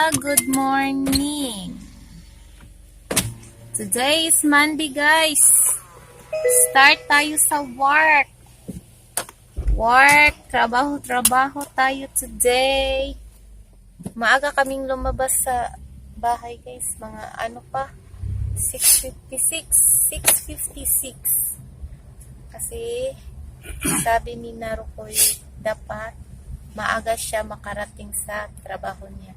Good morning! Today is Monday, guys. Start tayo sa work. Trabaho tayo today. Maaga kaming lumabas sa bahay, guys. Mga 6:56. Kasi sabi ni Narukoy, dapat maaga siya makarating sa trabaho niya.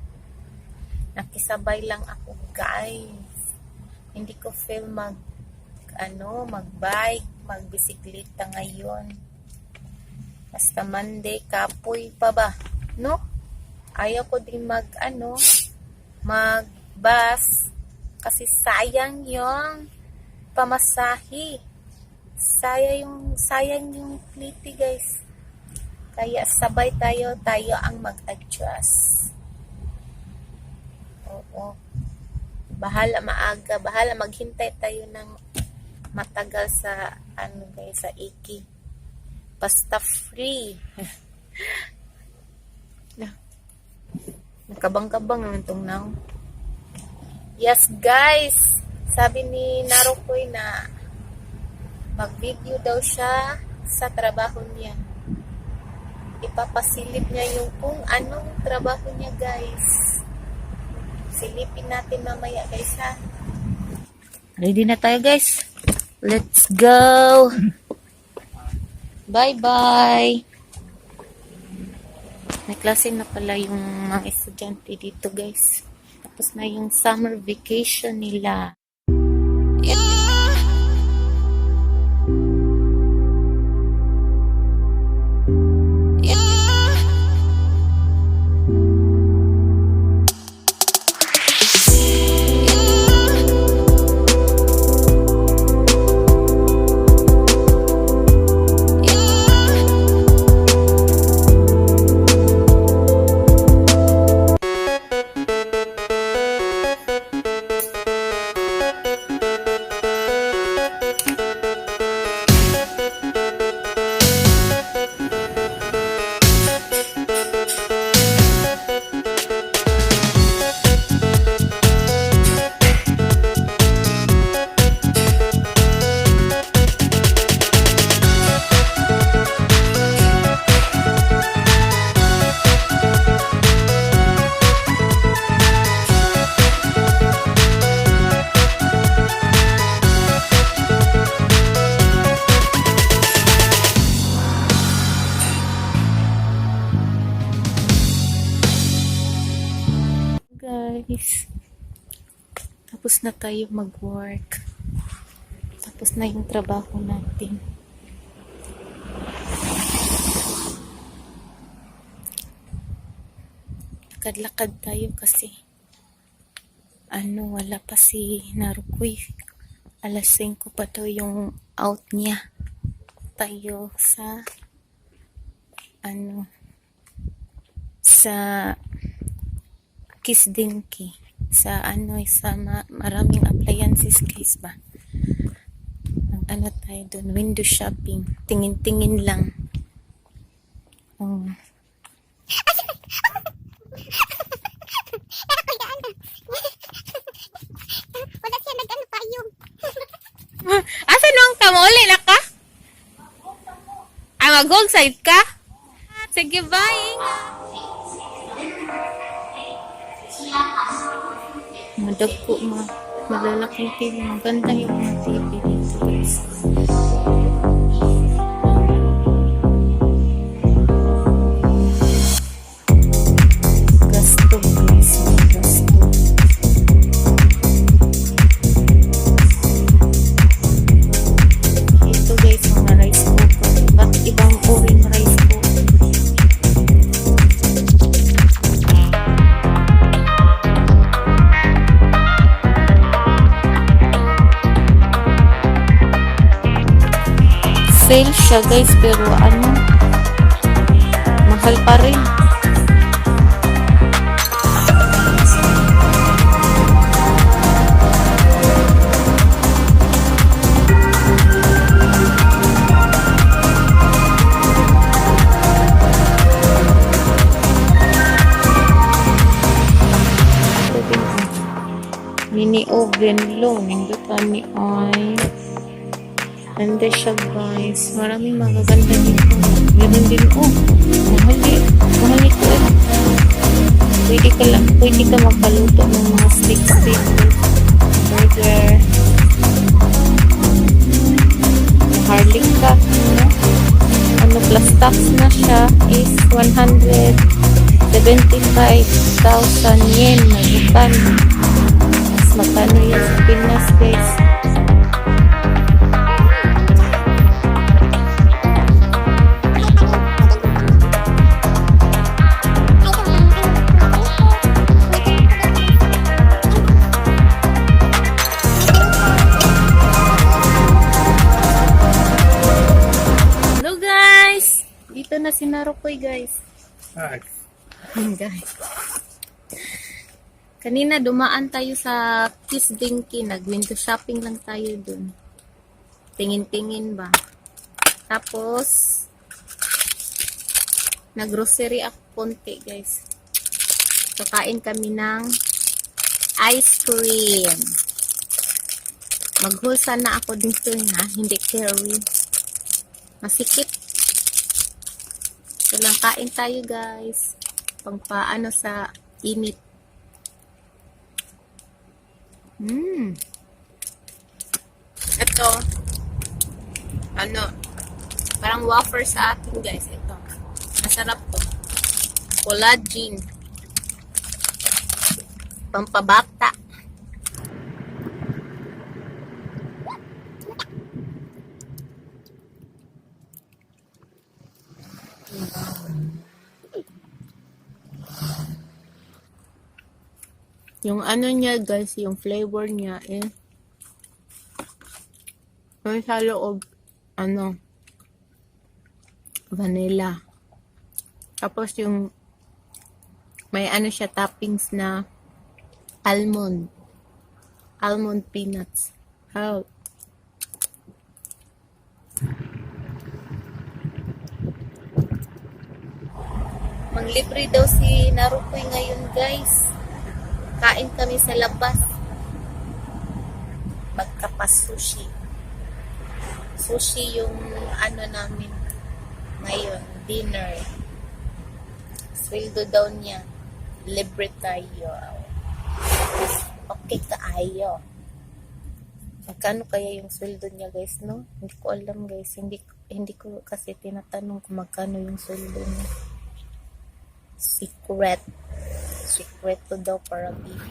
Nakisabay lang ako, guys. Hindi ko feel magbike, magbisikleta ngayon. Basta Monday, kapoy pa ba? No? Ayaw ko din mag-bus. Kasi sayang yung pamasahe. Sayang yung pliti, guys. Kaya sabay tayo ang mag-adjust. Oo. Bahala maaga, bahala maghintay tayo ng matagal sa sa Iki. Basta free. Nakabang-kabang naman itong now. Yes, guys. Sabi ni Narukoy na mag-video daw siya sa trabaho niya. Ipapasilip niya yung kung anong trabaho niya, guys. Silipin natin mamaya, guys, ha. Ready na tayo, guys. Let's go. Bye-bye. May klase na pala yung mga estudyante dito, guys. Tapos na yung summer vacation nila. Guys, tapos na tayo mag-work. Tapos na yung trabaho natin. Lakad-lakad tayo kasi wala pa si Narukoy. Alas 5 pa to yung out niya. Tayo sa sa Kisdinki sa maraming appliances, guys, ba. Tayo doon, window shopping, tingin-tingin lang. Wala siya nag-payong. Asa nung kamuli na ka? Mag-gold side ka? Sige, bye! Madagpo, malalaking TV. Maganda yung mga TV dito, guys. Gasto, guys. Gasto. Ito, guys, mga rice cooker. Ba't ibang uring rice cooker? Sale siya, guys, pero mahal pa rin. student loan. Indutan ni ay. Ganda siya guys. Maraming magaganda dito. Meron din mahal din. Mahal ito Pwede ka magpaluto ng mga steak, burger. Harling ka. Plus tax na siya is 175,000 yen. Nagutan. Mas magkano yan sa Pinas guys. Dito na si Narukoy guys. Hi. Guys. Kanina dumaan tayo sa Kiss Dinky. Nag-window shopping lang tayo dun. Tingin-tingin ba. Tapos nag-grocery ako konti guys. Kakain kami ng ice cream. Maghulsa na ako dito na. Hindi carry. Masikip. So lang kain tayo guys. Pangpaano sa init. Ito. Parang wafer sa akin guys. Ito. Masarap to. Collagen. Pampabata. Yung niya guys, yung flavor niya may sa loob vanilla. Tapos yung may siya toppings na almond peanuts. How? Manglibre daw si Narukoy ngayon guys. Kain kami sa labas. Magkapas-sushi. Sushi yung namin ngayon. Dinner. Sweldo daw niya. Libre tayo. Okay kaayo. Magkano kaya yung sweldo niya guys, no? Hindi ko alam guys. Hindi ko kasi tinatanong kung magkano yung sweldo niya. Secret to daw para bifo.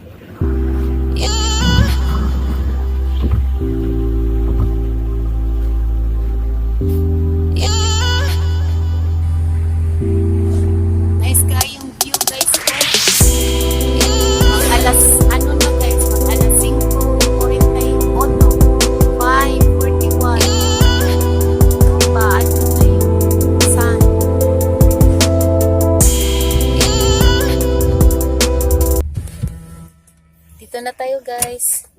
Nice ka yung view guys. Mag-alas na guys, mag-alas 5:48, 5:41. Paano na yung sun? Dito na tayo guys.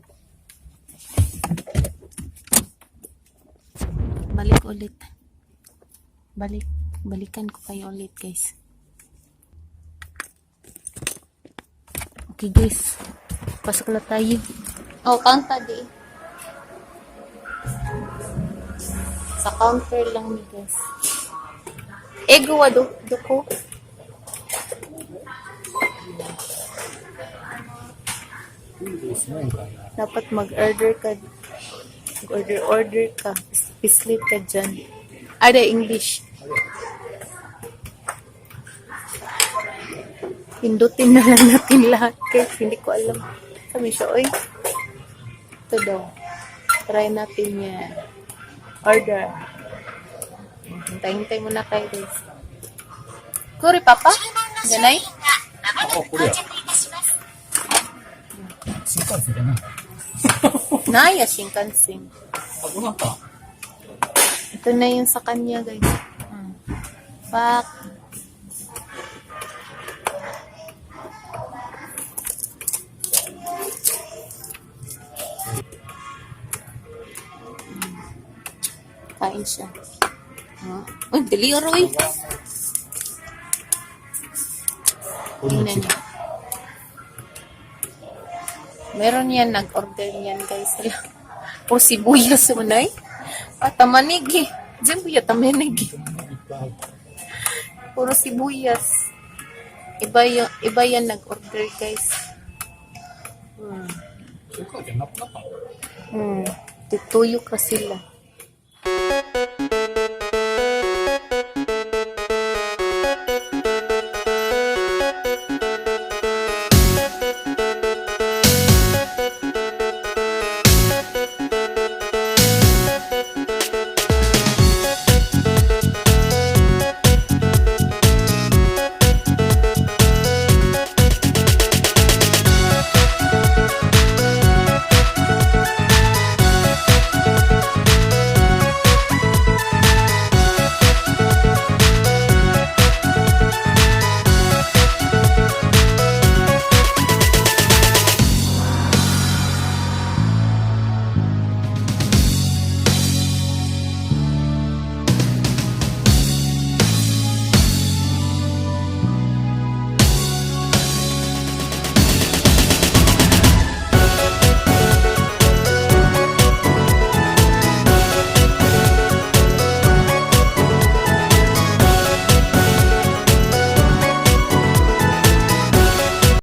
Balik ulit. Balikan ko kayo ulit guys. Okay guys. Pasok na tayo. Counter di. Sa counter lang ni guys. Ego wa duko. Dapat mag-order ka. Order ka. Pislit ka dyan. Ada English. Pindutin na lang natin lahat guys. Hindi ko alam. Kami siya, oy. Ito daw. Try natin yan. Order. Hintay-hintay muna kayo guys. Kuri, papa? Ganay? Oo, Korea. Shinkansen ka na. Naya, Shinkansen. Pag-una ka. Ito na yung sa kanya guys. Pak. Kain siya. Uy, dali Roy. Tingnan niyo. Meron yan, nag-order niyan guys. Sila. Puro sibuyas mo na eh. Tamanig eh. Diyan buya tamanig eh. Puro sibuyas. Iba yan nag-order guys. Suka, ganap na pa. Tutuyok ka sila.